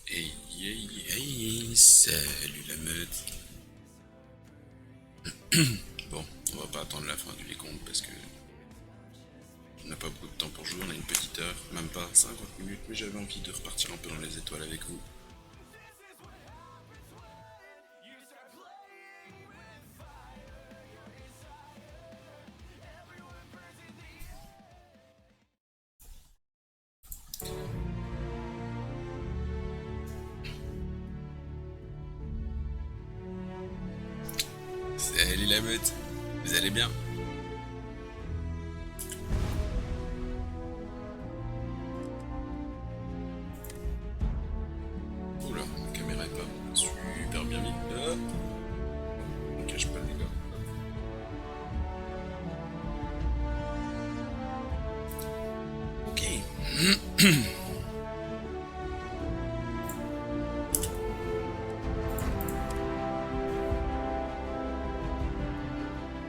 Hey, hey, hey, salut la meute. Bon, on va pas attendre la fin du décompte parce que on n'a pas beaucoup de temps pour jouer, on a une petite heure, même pas 50 minutes, mais j'avais envie de repartir un peu dans les étoiles avec vous. Salut la meute, vous allez bien? Oula, la caméra est pas super bien mise. Hop, on cache pas les gars. Ok.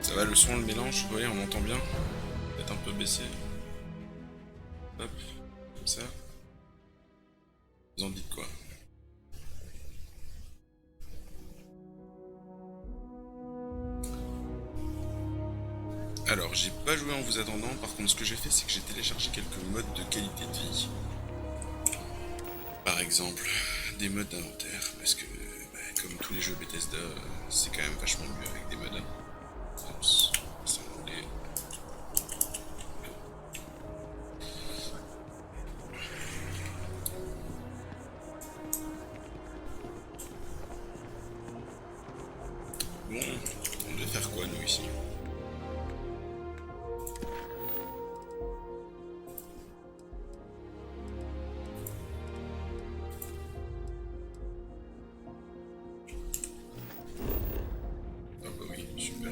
Ça va le son, le mélange, vous voyez, on m'entend bien. Peut-être un peu baissé. Hop, comme ça. Vous en dites quoi? Alors, j'ai pas joué en vous attendant, par contre ce que j'ai fait c'est que j'ai téléchargé quelques modes de qualité de vie. Par exemple, des modes d'inventaire, parce que comme tous les jeux Bethesda, c'est quand même vachement mieux avec des modes. Oups, ça roulait. Bon, on devait faire quoi nous ici? Ah bah oui, super.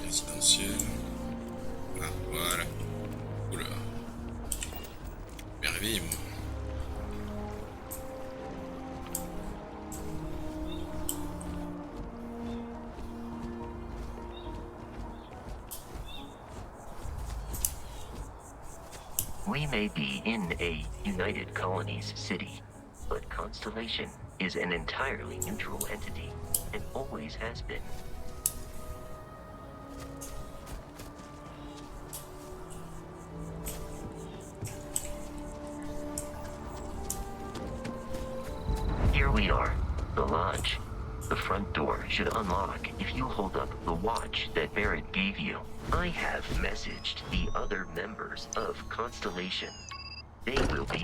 résidentiel. Ah, voilà. Oula. Bien réveillé, moi. We may be in a United Colonies city, but Constellation is an entirely neutral entity, and always has been. Here we are, the lodge. The front door should unlock if you hold up the watch that Barrett gave you. I have messaged the other members of Constellation. They will be...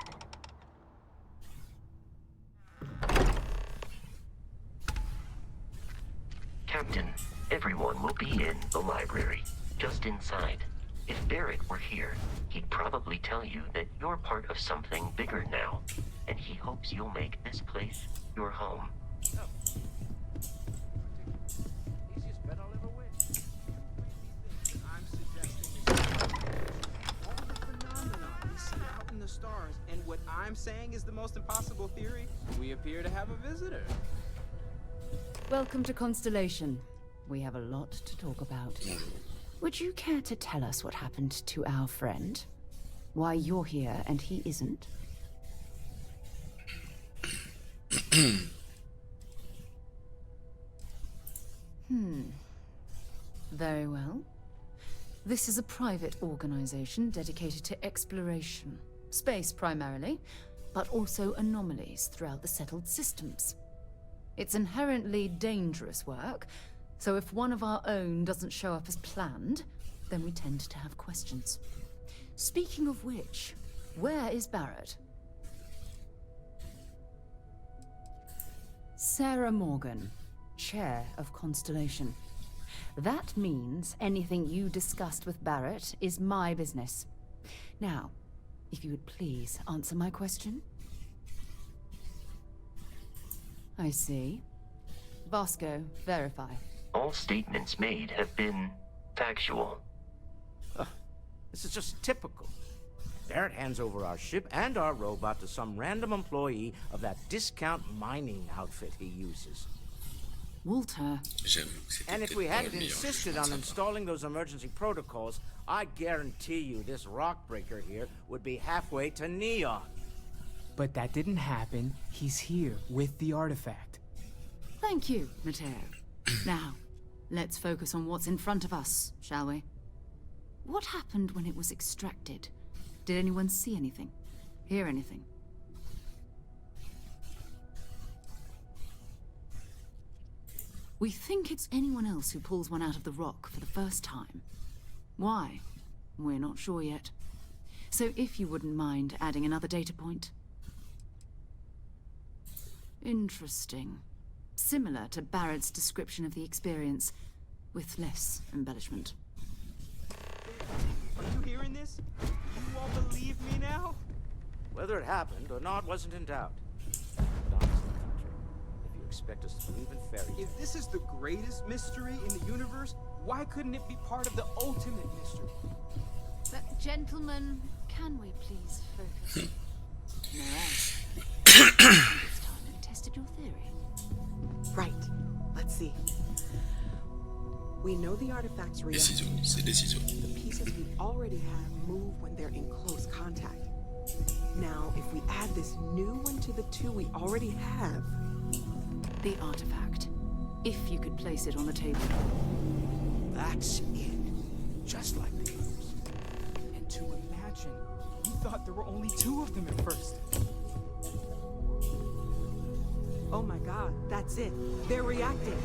Captain, everyone will be in the library, just inside. If Barrett were here, he'd probably tell you that you're part of something bigger now, and he hopes you'll make this place your home. Easiest bet I'll ever win. I'm suggesting all the phenomena we see out in the stars, and what I'm saying is the most impossible theory. We appear to have a visitor. Welcome to Constellation. We have a lot to talk about. Would you care to tell us what happened to our friend? Why you're here and he isn't? Very well. This is a private organization dedicated to exploration. Space primarily, but also anomalies throughout the settled systems. It's inherently dangerous work, so if one of our own doesn't show up as planned, then we tend to have questions. Speaking of which, where is Barrett? Sarah Morgan, Chair of Constellation. That means anything you discussed with Barrett is my business. Now, if you would please answer my question. I see. Vasco, verify. All statements made have been factual. This is just typical. Barrett hands over our ship and our robot to some random employee of that discount mining outfit he uses. Walter. J'avoue que c'était And if peut-être we pas hadn't le meilleur insisted jugement on de sa part. installing those emergency protocols, I guarantee you this rock breaker here would be halfway to Neon. But that didn't happen. He's here with the artifact. Thank you, Matteo. Now, let's focus on what's in front of us, shall we? What happened when it was extracted? Did anyone see anything? Hear anything? We think it's anyone else who pulls one out of the rock for the first time. Why? We're not sure yet. So if you wouldn't mind adding another data point. Interesting. Similar to Barrett's description of the experience, with less embellishment. Are you hearing this? You all believe me now? Whether it happened or not wasn't in doubt. But honestly, Country, if you expect us to believe in fairy tales... If this is the greatest mystery in the universe, why couldn't it be part of the ultimate mystery? But, gentlemen, can we please focus? No. This time you tested your theory. Right. Let's see. We know the artifact's Les reaction. ciseaux, c'est des ciseaux. The pieces we already have move when they're in close contact. Now, if we add this new one to the two we already have... The artifact. If you could place it on the table. That's it. Just like the others. And to imagine, we thought there were only two of them at first. Oh my god, that's it. They're reacting.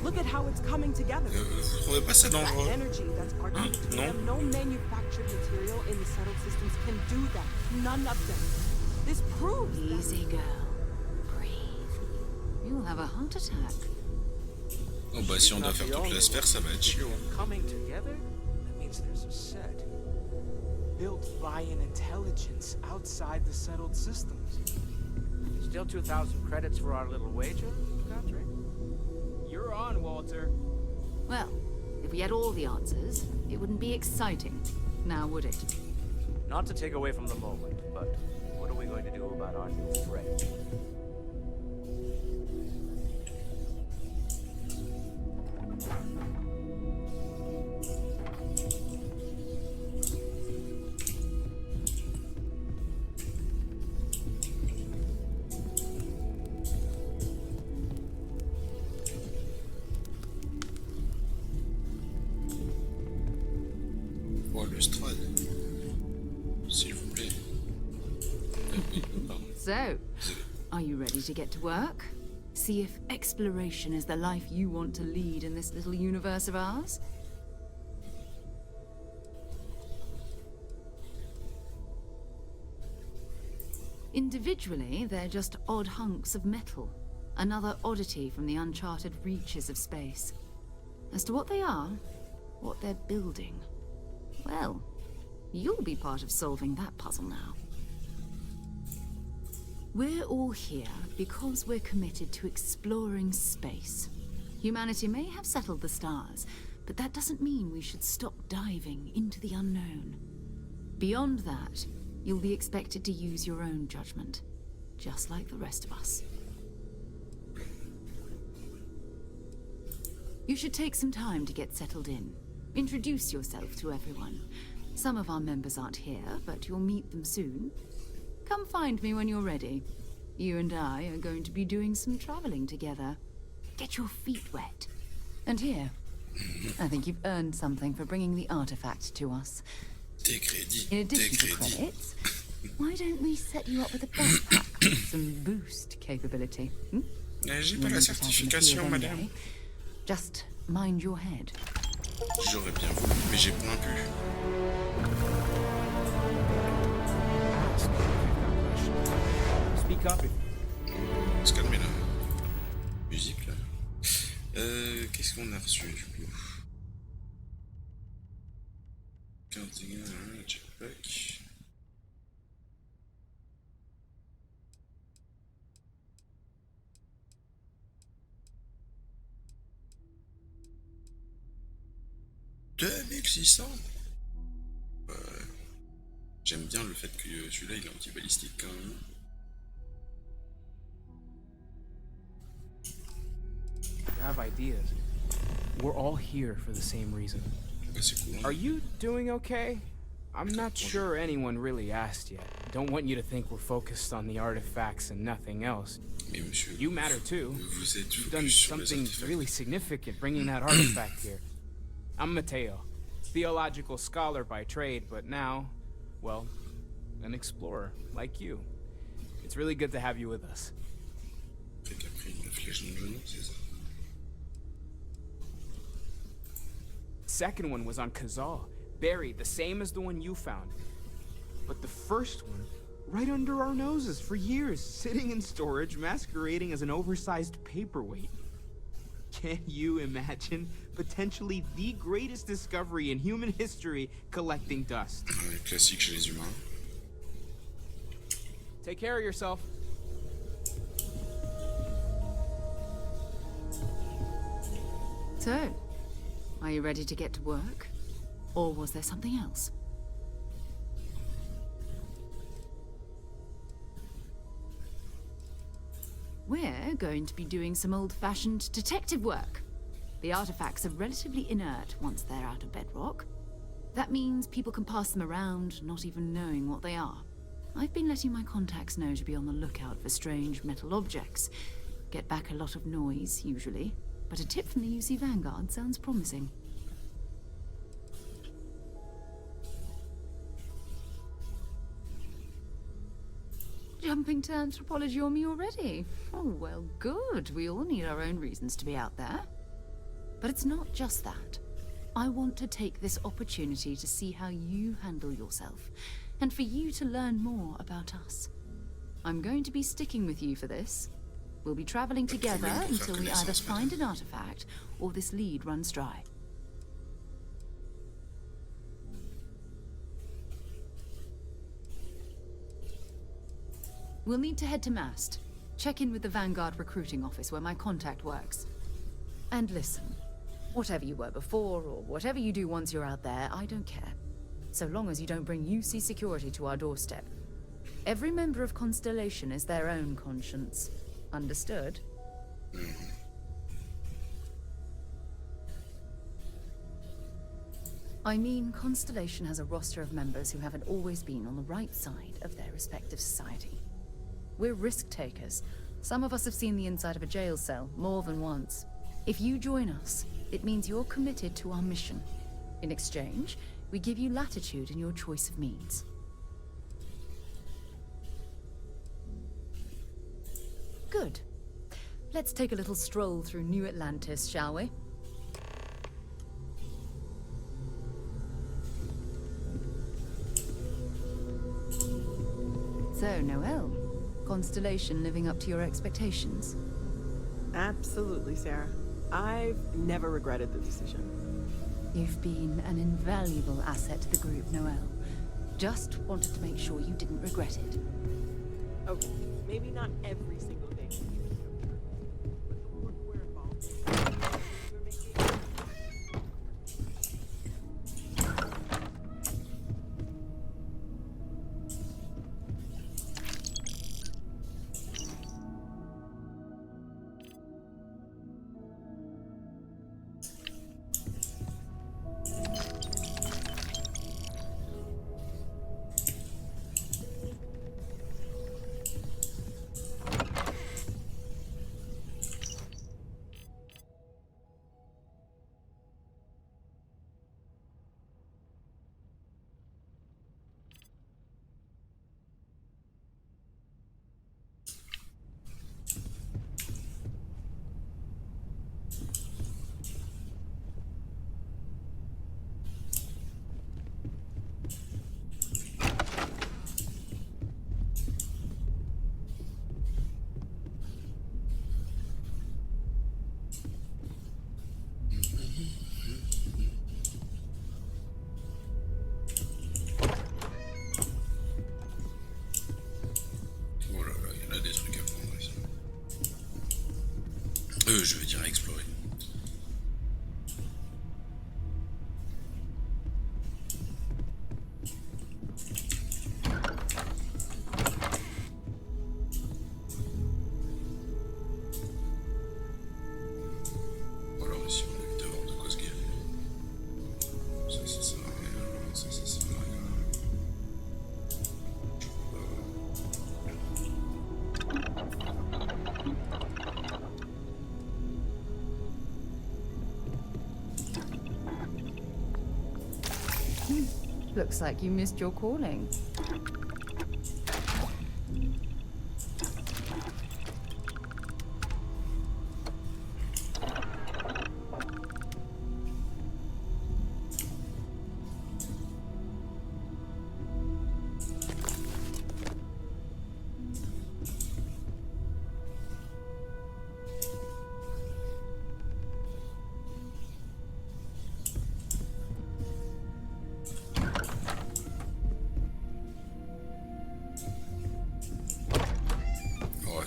Look at how it's coming together. Vous trouvez pas ça That dangereux? energy that's particular to Non. them, no manufactured material in the settled systems can do that. None of them. This proves that... Easy, girl. Breathe. You'll have a heart attack. Oh bah si on doit Not faire the toute only la sphère, ça va être one. chiant. If you're coming together, that means there's a set. Built by an intelligence outside the settled systems. Still 2,000 credits for our little wager, Country? You're on, Walter. Well, if we we had all the answers, it wouldn't be exciting, now would it? Not to take away from the moment, but what are we going to do about our new friend? Oh, le Strad. S'il vous plaît. Oui, pardon. So, Désolé. are you ready to get to work? See if exploration is the life you want to lead in this little universe of ours? Individually, they're just odd hunks of metal. Another oddity from the uncharted reaches of space. As to what they are, what they're building, well, you'll be part of solving that puzzle now. We're all here because we're committed to exploring space. Humanity may have settled the stars, but that doesn't mean we should stop diving into the unknown. Beyond that, you'll be expected to use your own judgment, just like the rest of us. You should take some time to get settled in. Introduce yourself to everyone. Some of our members aren't here, but you'll meet them soon. Come find me when you're ready. You and I are going to be doing some traveling together. Get your feet wet. And here, I think you've earned something for bringing the artifact to us. Des crédits. In Des addition to crédits. credits, why don't we set you up with a backpack with some boost capability? Hmm? J'ai pas la certification, madame. Just mind your head. J'aurais bien voulu, mais j'ai point pu. Ask if you've got questions. Speak up if... On va se calmer la musique là. Qu'est-ce qu'on a reçu du coup? 15 dégâts, jetpack. « 2600 ». J'aime bien le fait que celui-là il est anti-balistique quand même. You have ideas. We're all here for the same reason. Bah, c'est cool. Are you doing okay? I'm not sure anyone really asked yet. Don't want you to think we're focused on the artifacts and nothing else. Mais monsieur, You matter too. vous êtes You've done focus sur les something artefacts. really significant bringing that artifact here. I'm Mateo, theological scholar by trade, but now, well, an explorer like you. It's really good to have you with us. Fait qu'a pris une flèche dans le genou, c'est ça? Second one was on Kazal, buried the same as the one you found. But the first one, right under our noses for years, sitting in storage, masquerading as an oversized paperweight. Can you imagine potentially the greatest discovery in human history collecting dust? Ouais, classique chez les humains. Take care of yourself. So, are you ready to get to work? Or was there something else? We're going to be doing some old-fashioned detective work. The artifacts are relatively inert once they're out of bedrock. That means people can pass them around, not even knowing what they are. I've been letting my contacts know to be on the lookout for strange metal objects. Get back a lot of noise, usually. But a tip from the UC Vanguard sounds promising. Jumping to anthropology on me already? Oh, well, good. We all need our own reasons to be out there. But it's not just that. I want to take this opportunity to see how you handle yourself, and for you to learn more about us. I'm going to be sticking with you for this. We'll be traveling together until we either find an artifact or this lead runs dry. We'll need to head to Mast. Check in with the Vanguard recruiting office where my contact works. And listen, Whatever you were before, or whatever you do once you're out there, I don't care. So long as you don't bring UC security to our doorstep. Every member of Constellation is their own conscience. Understood? I mean, Constellation has a roster of members who haven't always been on the right side of their respective society. We're risk takers. Some of us have seen the inside of a jail cell more than once. If you join us, it means you're committed to our mission. In exchange, we give you latitude in your choice of means. Good. Let's take a little stroll through New Atlantis, shall we? So, Noelle, Constellation living up to your expectations? Absolutely, Sarah. I've never regretted the decision. You've been an invaluable asset to the group, Noelle. Just wanted to make sure you didn't regret it. Okay, maybe not every single day. But the work we're involved in, we're making. Je veux dire explorer. Ou alors ici on a envie de voir de quoi se gaver. Ça sert à rien, ça sert à rien. Looks like you missed your calling.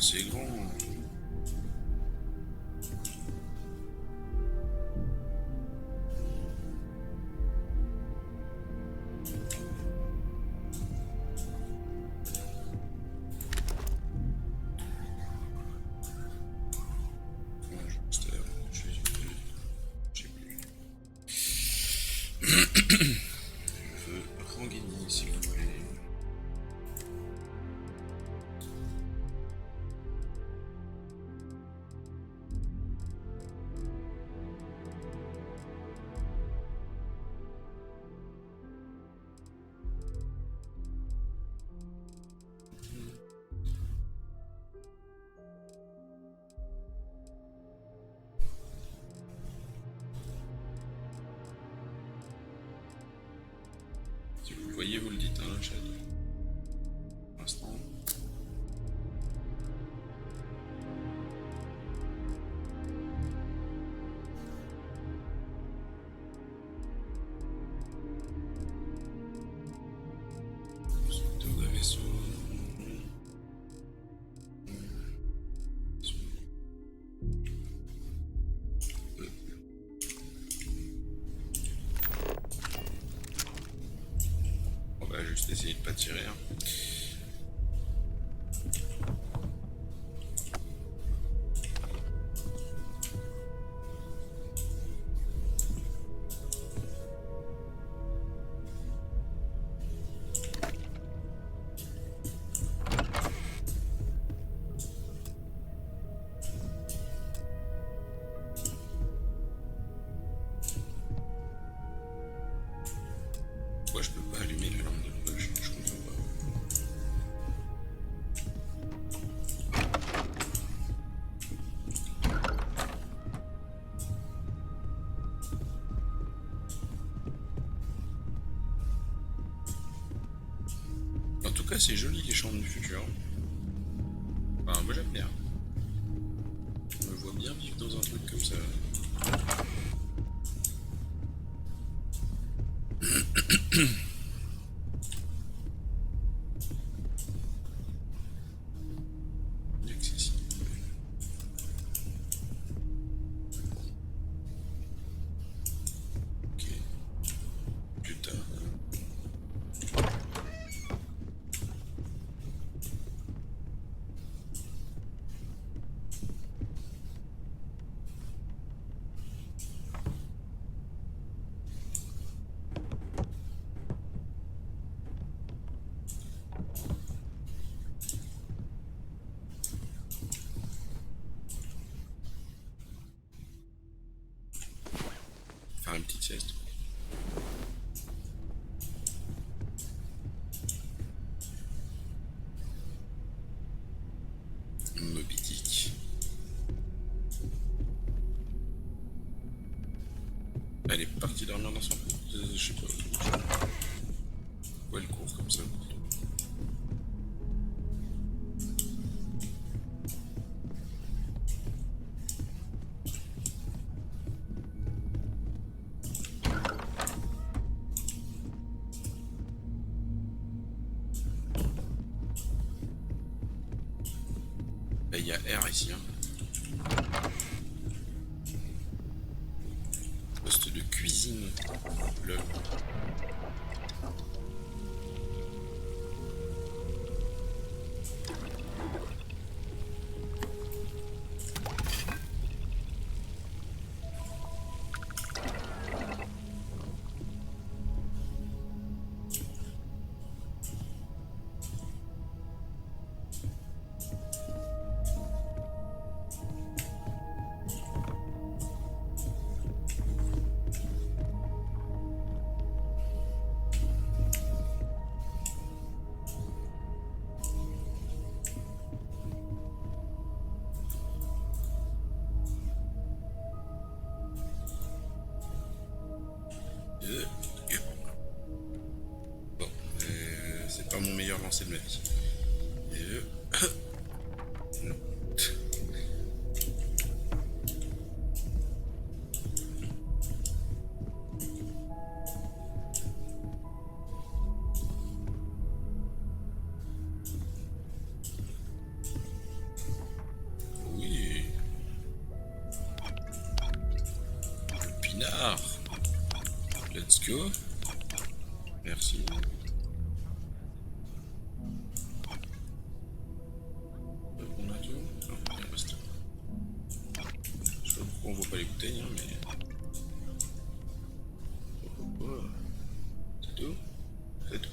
C'est grand. J'ai plus. Je veux rengainer s'il vous plaît. Si vous le voyez, vous le dites, hein, le chat. Pour l'instant. Tour de vaisseau. essayer de pas tirer. Hein. Pourquoi je peux pas allumer la lampe de poche? Je comprends pas. En tout cas, c'est joli les chambres du futur. Enfin, moi j'aime bien. Je me vois bien vivre dans un truc comme ça. Inaccessible. Ok. Putain. Faire une petite sieste. Moby Dick. Elle est partie dormir dans son cours. Je sais pas. Pourquoi elle court comme ça? Là, il y a R ici. Hein. Poste de cuisine. Le. Bon, c'est pas mon meilleur lancer de ma vie. Non. Oui. Le pinard. Let's go. Merci. On a tout. Non, il reste là. Je sais pas pourquoi on voit pas les bouteilles, hein, mais. Oh. C'est tout. C'est tout.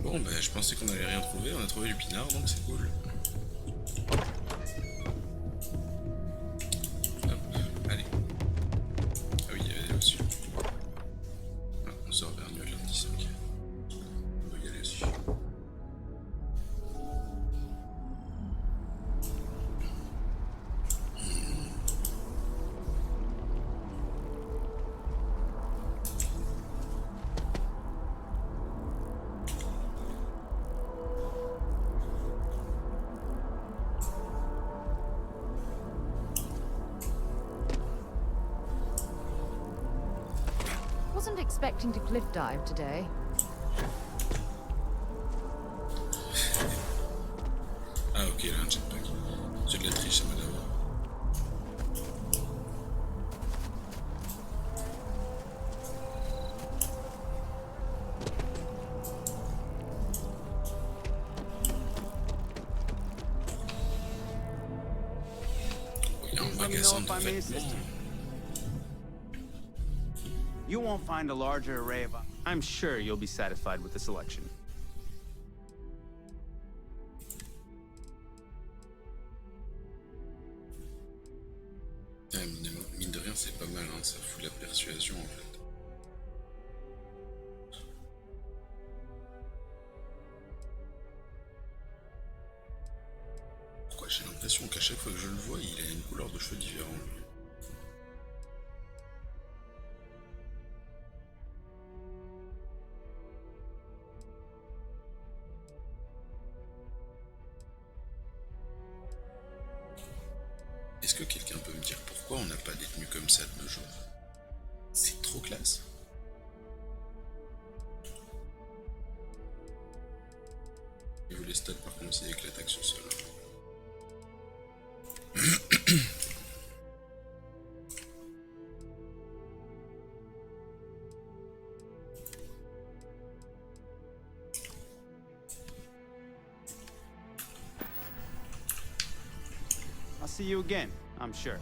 Bon, bah, je pensais qu'on allait rien trouver. On a trouvé du pinard, donc c'est cool. Hop, allez. Ah oui, il y avait là-dessus. Ah, on sort vers New Atlantis, ok. On peut y aller aussi. wasn't expecting to cliff dive today. Ah ok, là un jetpack. J'ai de la triche, ça madame. Il y a un magasin de vêtements. You won't find a larger array of... I'm sure you'll be satisfied with the selection. Mine de rien, c'est pas mal, hein, ça fout la persuasion en fait. Pourquoi j'ai l'impression qu'à chaque fois que je le vois, il a une couleur de cheveux différente. Est-ce que quelqu'un peut me dire pourquoi on n'a pas des tenues comme ça de nos jours? C'est trop classe. Et vous les stats par contre c'est avec l'attaque sur le sol. I'll see you again, I'm sure.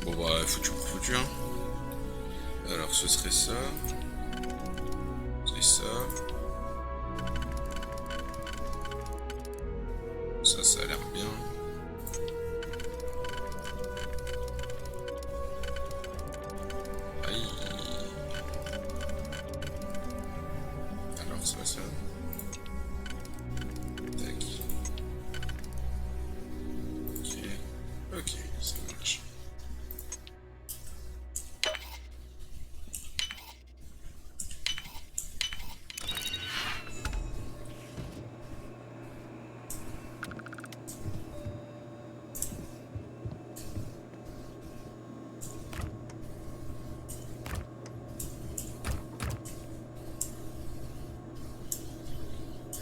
Bon bah foutu pour foutu hein. Alors ce serait ça. C'est ça. Ça a l'air bien. Aïe. Alors ça. Tac. Ok, ça marche.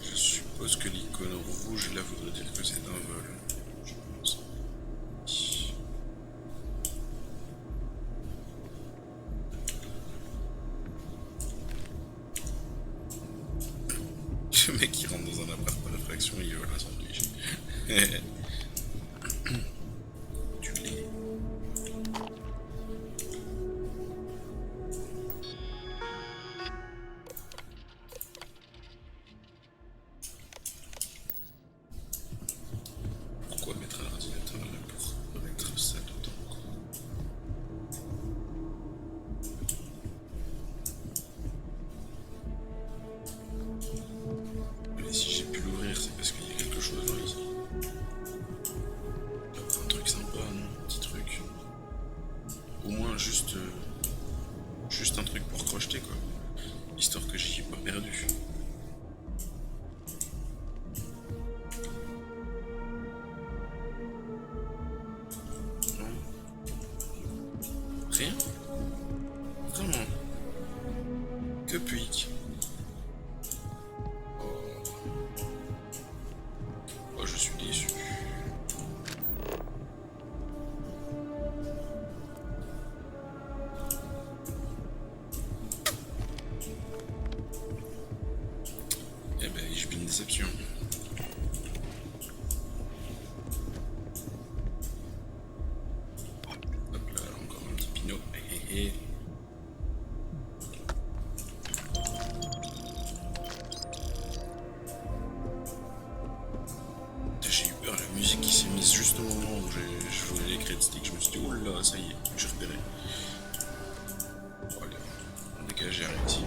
Je suppose que l'icône rouge là voudrait dire que c'est un vol. Je pense. Le mec qui rentre dans un appart par réfraction, il vole un sandwich. Tu l'es. Pourquoi mettre un ordinateur là pour mettre ça dedans quoi? Mais si j'ai pu l'ouvrir, c'est parce qu'il y a quelque chose dans ici. Un truc sympa, non? Un petit truc. Au moins juste un truc pour crocheter quoi. Histoire que j'y ai pas perdu. Non. Rien? Vraiment? Que puis-je? Oh, je suis déçu. Eh ben, j'ai une déception. je voulais les credit sticks, je me suis dit, oh là, ça y est, j'ai repéré. Bon, allez, on dégage ici.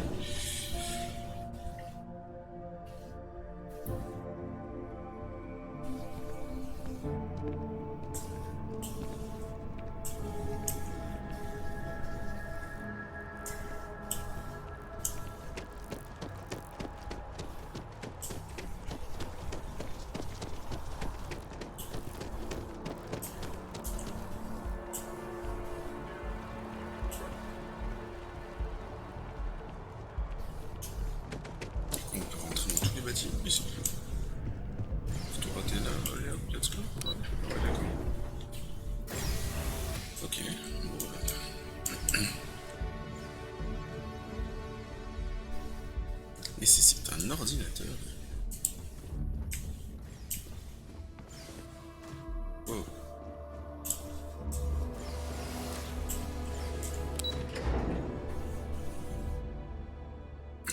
On peut rentrer dans tous les bâtiments ici. Faut tout rater là, allez hop, let's go. Ouais, d'accord. Ok, bon voilà. Nécessite un ordinateur. Wow.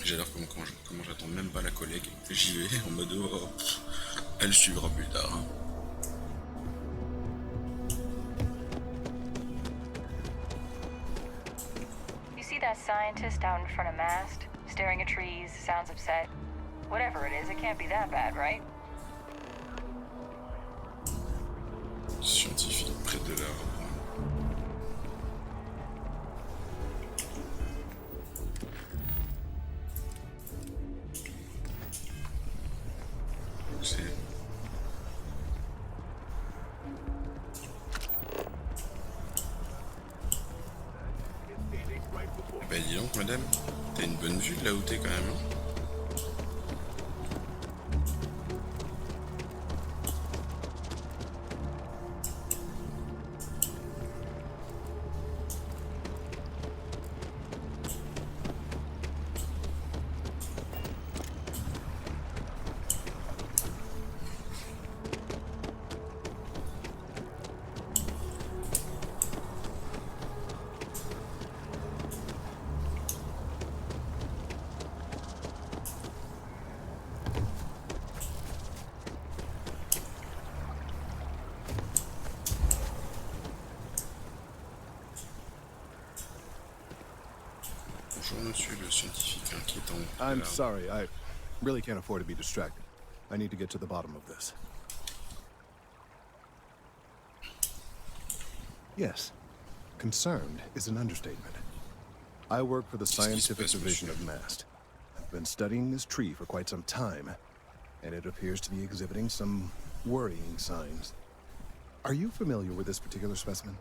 J'adore comment j'attends même pas la collègue. J'y vais en mode oh, elle suivra plus tard. Hein. You see that scientist out in front of Mast? Staring at trees, sounds upset. Whatever it is, it can't be that bad, right? Scientifique près de la... C'est... Bah dis donc madame, t'as une bonne vue de là où t'es quand même. Hein. Bonjour monsieur le scientifique inquiétant. I'm sorry, I really can't afford to be distracted. I need to get to the bottom of this. Yes, concerned is an understatement. I work for the scientific division of MAST. I've been studying this tree for quite some time, and it appears to be exhibiting some worrying signs. Are you familiar with this particular specimen?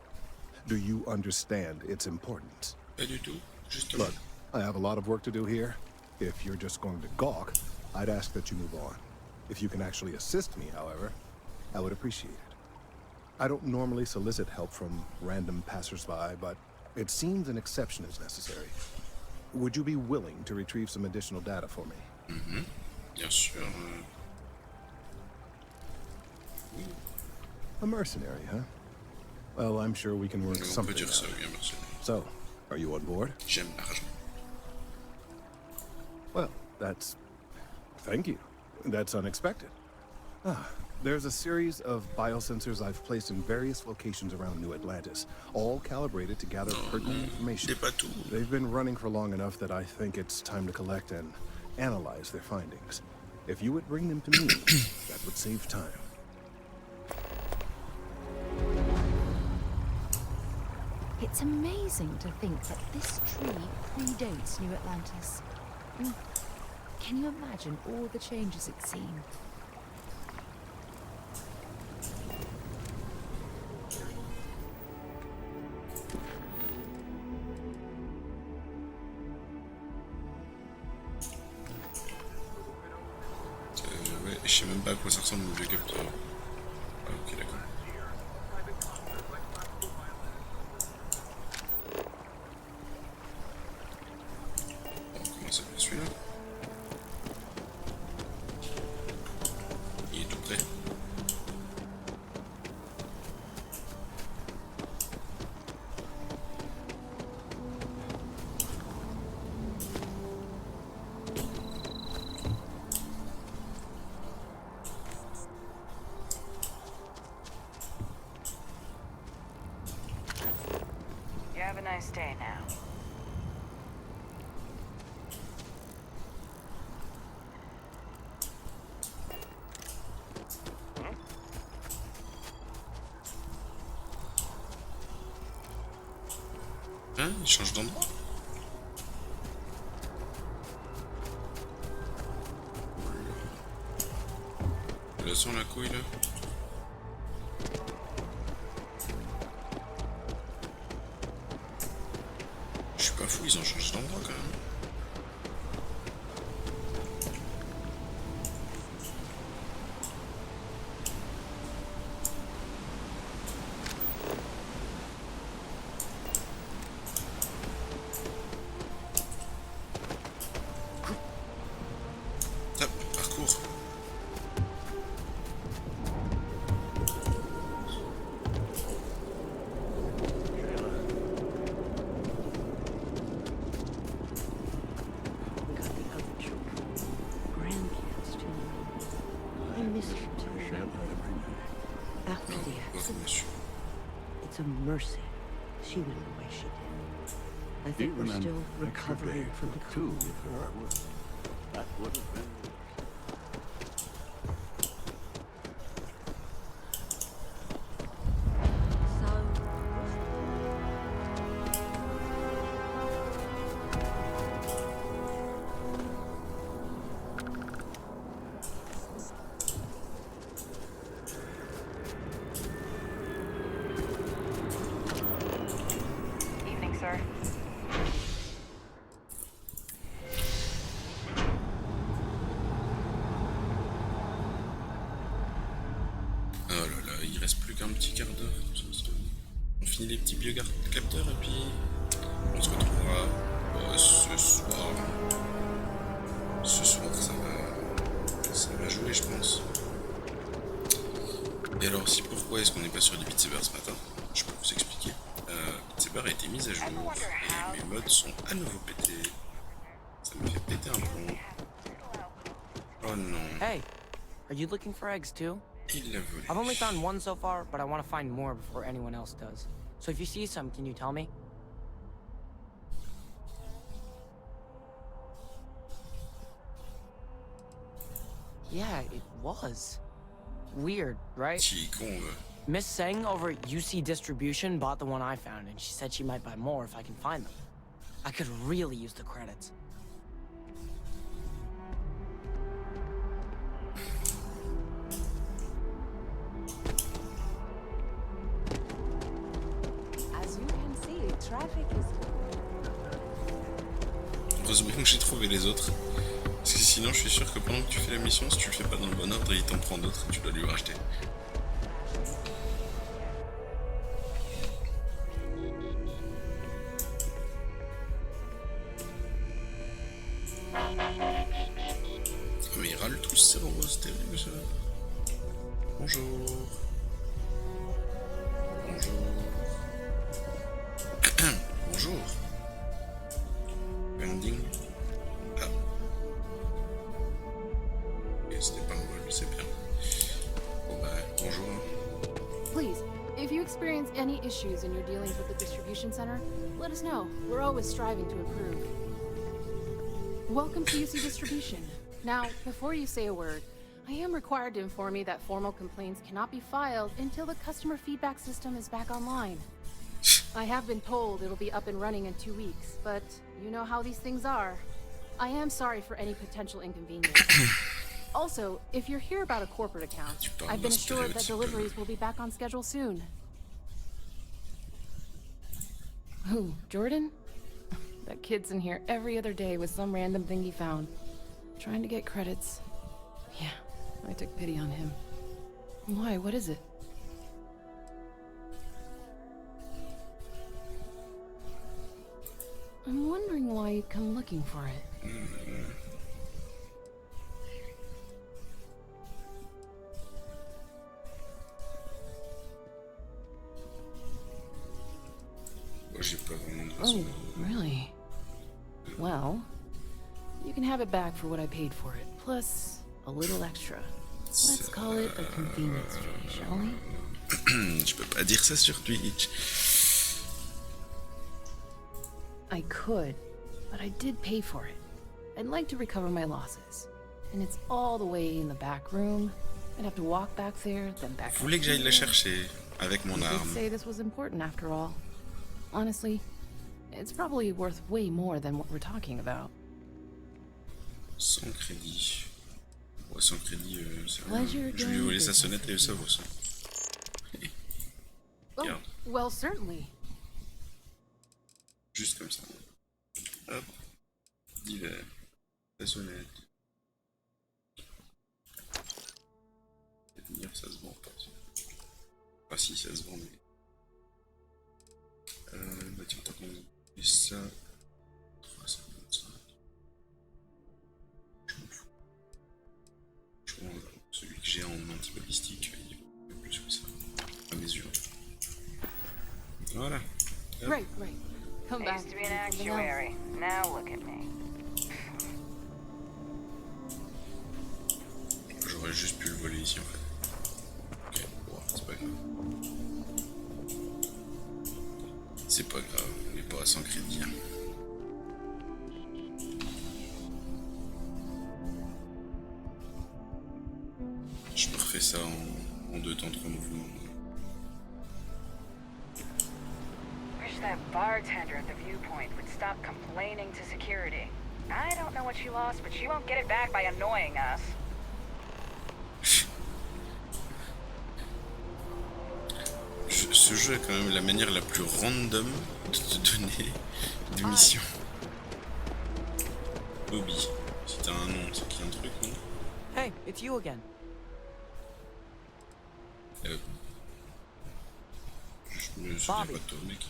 Do you understand its importance? Pas du tout, justement. Look, I have a lot of work to do here. If you're just going to gawk, I'd ask that you move on. If you can actually assist me, however, I would appreciate it. I don't normally solicit help from random passersby, but it seems an exception is necessary. Would you be willing to retrieve some additional data for me? Mm-hmm. Bien sûr. A mercenary, huh? Well, I'm sure we can work On peut something dire ça, out. oui, mercenaire. So, are you on board? J'aime l'argent. Well, that's... Thank you. That's unexpected. There's a series of biosensors I've placed in various locations around New Atlantis, all calibrated to gather pertinent information. C'est pas tout. They've been running for long enough that I think it's time to collect and analyze their findings. If you would bring them to me, that would save time. It's amazing to think that this tree predates New Atlantis. Can you imagine all the changes it's seen? Ouais, je sais même pas à quoi ça ressemble le vieux capteur. Ah, ok, d'accord. Bon, comment ça fait celui-là? Il est tout prêt. stay now. Hein, il change d'endroit. Le son la couille là. Je suis pas fou, ils ont changé d'endroit quand même. Hop, parcours. We got the other children, grandkids too. I miss you too. After the Pauvre accident, monsieur. it's a mercy she went the way she did. I think we're Even still an extra recovering day from the two cold. if there was. That would have been. Evening, sir. Oh là là, il reste plus qu'un petit quart d'heure. On finit les petits biocapteurs et puis on se retrouvera ce soir. Ce soir, ça va jouer, je pense. Et alors, si pourquoi est-ce qu'on n'est pas sur du Beat Saber ce matin? Je peux vous expliquer. Beat Saber a été mise à jour et mes mods sont à nouveau pétés. Ça me fait péter un plomb. Oh non, Hey, are you looking for eggs too? il l'a volé. I've only found one so far, but I want to find more before anyone else does. So if you see some, can you tell me? Yeah, it was. Weird, right? Petit con, Miss Seng over at UC Distribution bought the one I found, and she said she might buy more if I can find them. I could really use the credits. As you can see, traffic is Heureusement que j'ai trouvé les autres. Parce que sinon, je suis sûr que pendant que tu fais la mission, si tu le fais pas dans le bon ordre, il t'en prend d'autres et tu dois lui racheter. Oh, mais ils râlent tous, c'est rose, terrible ça. Bonjour. Bonjour. Bonjour. Pending. Ah. Et c'était pas un vol, c'est bien. Bon bah, bonjour. Please, if you experience any issues in your dealings with the distribution center, let us know. We're always striving to improve. Welcome to UC Distribution. Now, before you say a word, I am required to inform you that formal complaints cannot be filed until the customer feedback system is back online. I have been told it'll be up and running in 2 weeks, but you know how these things are. I am sorry for any potential inconvenience. Also, if you're here about a corporate account, I've been assured that deliveries will be back on schedule soon. Who, Jordan? That kid's in here every other day with some random thing he found. Trying to get credits. Yeah, I took pity on him. Why, what is it? I'm wondering why you'd come looking for it. Moi, j'ai pas vraiment de Oh, raison. really? Well, you can have it back for what I paid for it, plus a little extra. Let's call it a convenience fee, shall we? Je peux pas dire ça sur Twitch. I could, but I did pay for it. I'd like to recover my losses. And it's all the way in the back room. I'd have to walk back there, then back Vous voulez que j'aille la chercher avec mon You did arme. say this was important after all. Honestly, it's probably worth way more than what we're talking about. 100 crédits. Ouais, 100 crédits, ça va. Pleasure Je lui ai volé doing sa sonnette et business ça with vaut ça. Oh, Regarde, well, certainly. juste comme ça. Hop. Divers. La sonnette. Venir, ça se vend pas. Ah si, ça se vend, mais... bah tiens, tant qu'on et ça... 325. Je m'en fous. Je prends celui que j'ai en anti-balistique, il vaut plus que ça. À mes yeux. Voilà. Hop. Right. Come I back. used to be an actuary. Now look at me. J'aurais juste pu le voler ici en fait. Ok, bon, c'est pas grave. C'est pas grave, on n'est pas à 100 crédits. Hein. Je me refais ça en 2 temps 3 mouvements. Wish that bartender at the viewpoint would stop complaining to security. I don't know what she lost, but she won't get it back by annoying us. Ce jeu est quand même la manière la plus random de te donner des missions. Bobby, si t'as un nom, c'est qu'il y a un truc, non? Hey, it's you again. Je me souviens pas de toi, mec.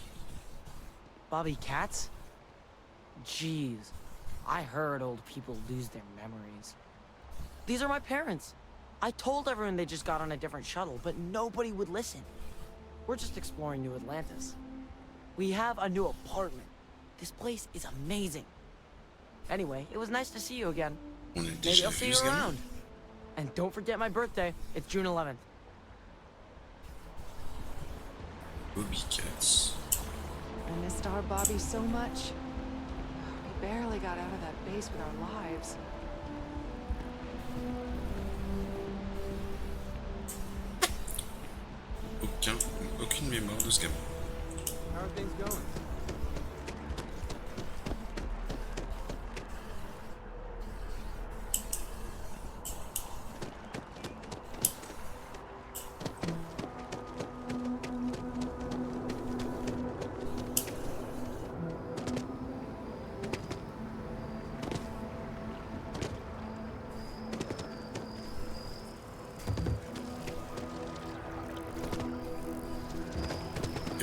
Bobby Katz? Jeez, I heard old people lose their memories. These are my parents. I told everyone they just got on a different shuttle, but nobody would listen. We're just exploring New Atlantis. We have a new apartment. This place is amazing. Anyway, it was nice to see you again. Maybe I'll see you around. And don't forget my birthday. It's June 11th. Bobby Katz. I missed our Bobby so much. We barely got out of that base with our lives. Aucune mémoire de ce gamin. How are things going?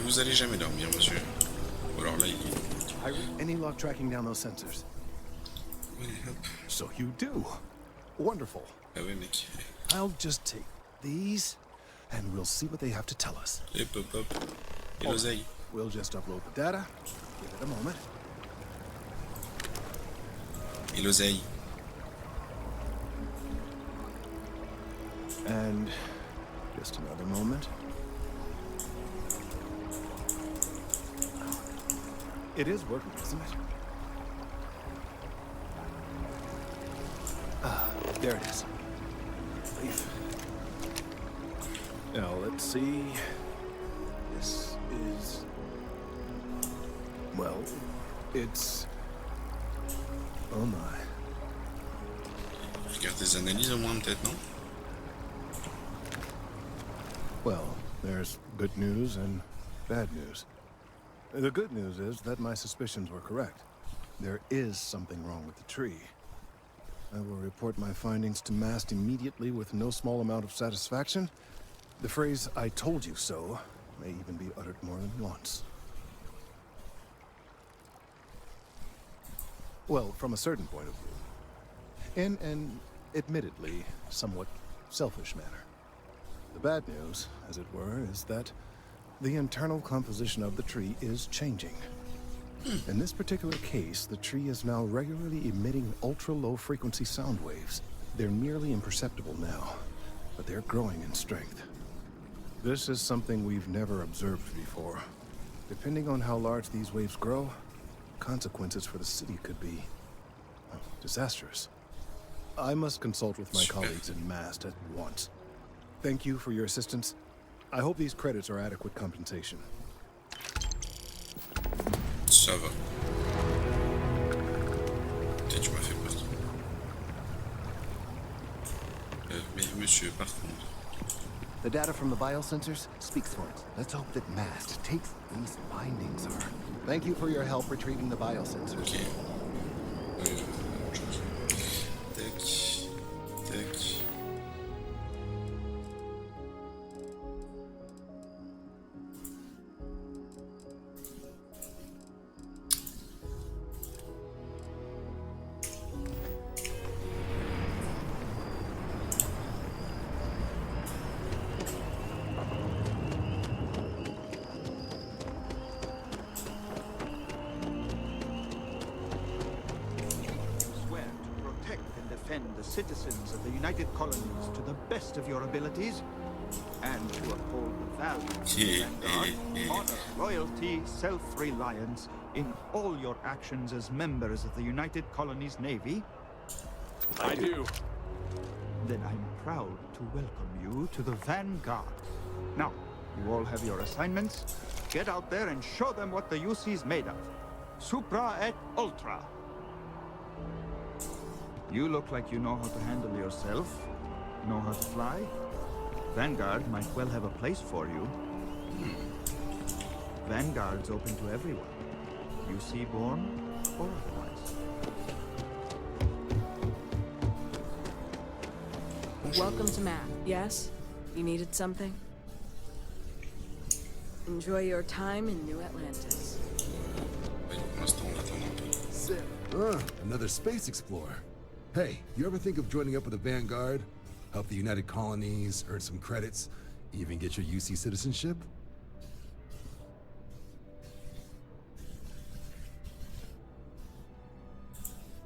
Vous allez jamais dormir, monsieur. Ou alors là, il est... Any luck tracking down those sensors? Ouais, hop. So you do. Wonderful. Ah ouais, mec. I'll just take these, and we'll see what they have to tell us. Et hop, hop. Et l'oseille. We'll just upload the data. Give it a moment. Et l'oseille. And just another moment. It is working, isn't it? Ah, there it is. Relief. Now, let's see. This is... Well, it's... Oh my. Regarde tes analyses au moins, peut-être, non? Well, there's good news and bad news. The good news is that my suspicions were correct. There is something wrong with the tree. I will report my findings to MAST immediately with no small amount of satisfaction. The phrase, "I told you so," may even be uttered more than once. Well, from a certain point of view. In an admittedly somewhat selfish manner. The bad news, as it were, is that the internal composition of the tree is changing. In this particular case, the tree is now regularly emitting ultra-low frequency sound waves. They're nearly imperceptible now, but they're growing in strength. This is something we've never observed before. Depending on how large these waves grow, consequences for the city could be disastrous. I must consult with my colleagues in Mast at once. Thank you for your assistance. I hope these credits are adequate compensation. Ça va. Peut-être tu m'as fait peur. Mais monsieur, par contre... The data from the biosensors speaks for it. Let's hope that Mast takes these findings are. Thank you for your help retrieving the biosensors. Ok. Autre chose. Tac. Tac. Swear to protect and defend the citizens of the United Colonies to the best of your abilities, and to uphold the values of the Vanguard, honor, loyalty, self-reliance in all your actions as members of the United Colonies Navy. I do. Then I'm proud to welcome you to the Vanguard. Now, you all have your assignments. Get out there and show them what the UC's made of. Supra et Ultra. You look like you know how to handle yourself, know how to fly. Vanguard might well have a place for you. Vanguard's open to everyone. UC born or otherwise. Welcome to Math. Yes? You needed something? Enjoy your time in New Atlantis. Another space explorer. Hey, you ever think of joining up with the Vanguard? Help the United Colonies, earn some credits, even get your UC citizenship?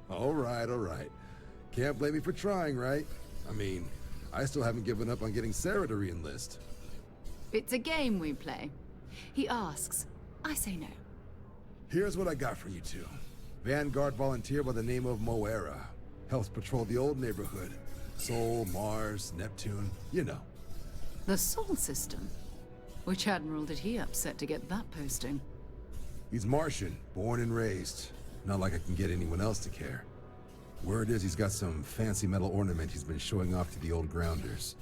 All right. Can't blame me for trying, right? I mean, I still haven't given up on getting Sarah to re-enlist. It's a game we play. He asks, I say no. Here's what I got for you two. Vanguard volunteer by the name of Moera. Helps patrol the old neighborhood. Sol, Mars, Neptune, you know. The Sol system? Which admiral did he upset to get that posting? He's Martian, born and raised. Not like I can get anyone else to care. Word is he's got some fancy metal ornament he's been showing off to the old grounders.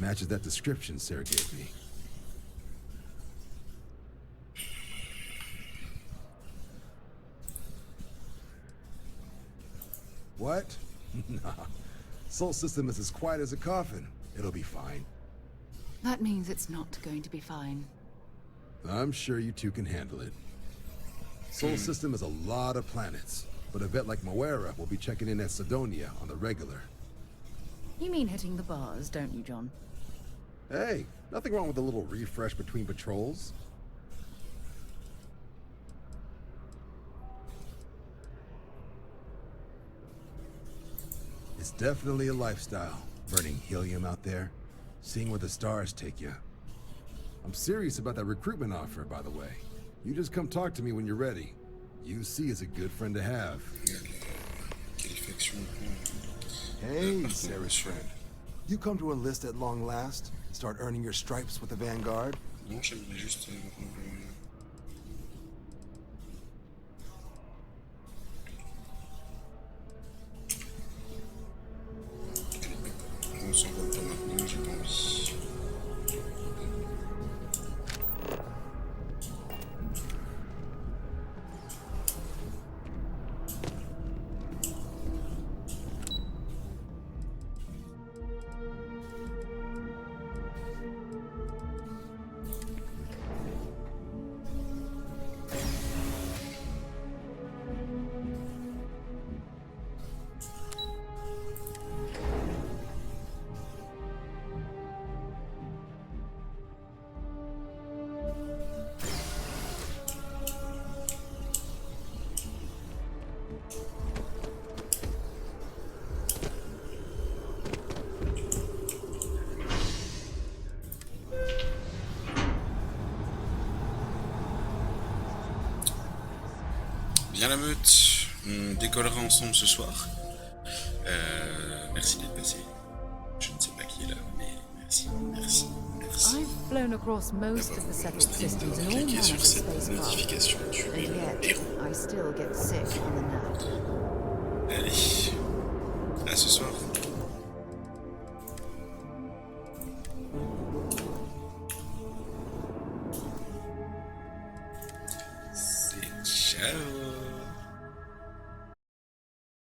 Matches that description Sarah gave me. What? Nah. Sol system is as quiet as a coffin. It'll be fine. That means it's not going to be fine. I'm sure you two can handle it. Sol system is a lot of planets, but a vet like Moera will be checking in at Sidonia on the regular. You mean hitting the bars, don't you, John? Hey, nothing wrong with a little refresh between patrols. It's definitely a lifestyle, burning helium out there, seeing where the stars take you. I'm serious about that recruitment offer, by the way. You just come talk to me when you're ready. UC is a good friend to have. Hey, Sarah's friend. You come to enlist at long last? Start earning your stripes with the Vanguard? Non, j'aimerais juste on s'envole pas maintenant, j'ai pas envie. bien la meute. On décollera ensemble ce soir. Merci d'être passé. Je ne sais pas qui est là, mais merci. I've flown across most of the settled systems in all Cliquez manner sur of cette spacecraft, notification. Tu es and le yet héros. I still get sick on the nap. Allez, à ce soir. C'est ciao.